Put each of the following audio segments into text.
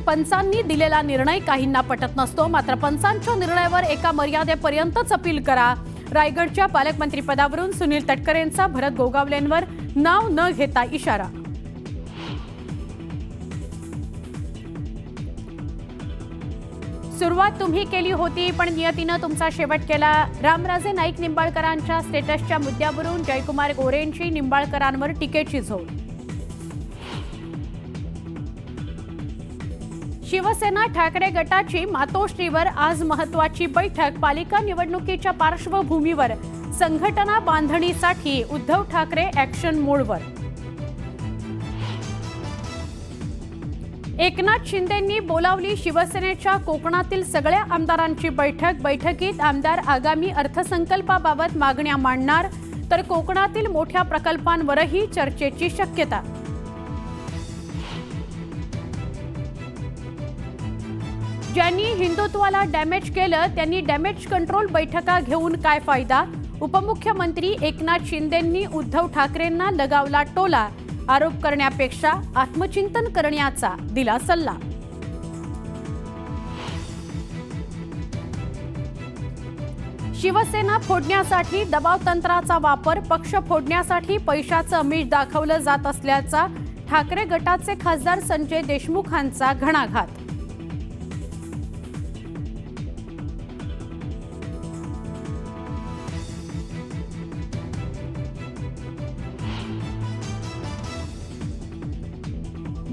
पंचांनी दिलेला निर्णय काहींना पटत नसतो, मात्र पंचांच्या निर्णयावर एका मर्यादेपर्यंतच अपील करा. रायगडच्या पालकमंत्रीपदावरून सुनील तटकरेंचा भरत गोगावलेंवर नाव न घेता इशारा. सुरुवात तुम्ही केली होती, पण नियतीनं तुमचा शेवट केला. रामराजे नाईक निंबाळकरांच्या स्टेटसच्या मुद्द्यावरून जयकुमार गोरेंची निंबाळकरांवर टीकेची झोड. शिवसेना ठाकरे गटाची मातोश्रीवर आज महत्त्वाची बैठक. पालिका निवडणुकीच्या पार्श्वभूमीवर संघटना बांधणीसाठी उद्धव ठाकरे ॲक्शन मोडवर. एकनाथ शिंदेंनी बोलावली शिवसेनेच्या कोकणातील सगळ्या आमदारांची बैठक. बैठकीत आमदार आगामी अर्थसंकल्पाबाबत मागण्या मांडणार, तर कोकणातील मोठ्या प्रकल्पांवरही चर्चेची शक्यता. ज्यांनी हिंदुत्वाला डॅमेज केलं त्यांनी डॅमेज कंट्रोल बैठका घेऊन काय फायदा. उपमुख्यमंत्री एकनाथ शिंदेंनी उद्धव ठाकरेंना लगावला टोला. आरोप करण्यापेक्षा आत्मचिंतन करण्याचा दिला सल्ला. शिवसेना फोडण्यासाठी दबाव तंत्राचा वापर. पक्ष फोडण्यासाठी पैशाचं आमिष दाखवलं जात असल्याचा ठाकरे गटाचे खासदार संजय देशमुखांचा घणाघात.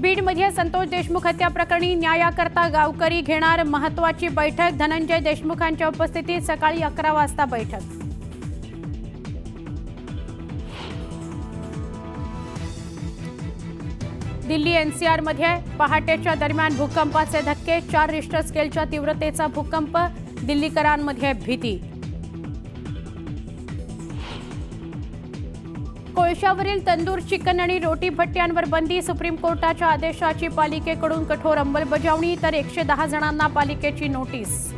बीडमध्ये संतोष देशमुख हत्या प्रकरणी न्यायाकरता गावकरी घेणार महत्त्वाची बैठक. धनंजय देशमुखांच्या उपस्थितीत सकाळी 11 वाजता बैठक. दिल्ली NCR मध्ये पहाटेच्या दरम्यान भूकंपाचे धक्के. 4 रिश्टर स्केलच्या तीव्रतेचा भूकंप. दिल्लीकरांमध्ये भीती. कोळशावरील तंदूर, चिकन आणि रोटी भट्ट्यांवर बंदी. सुप्रीम कोर्टाच्या आदेशाची पालिकेकडून कठोर अंमलबजावणी, तर 110 जणांना पालिकेची नोटीस.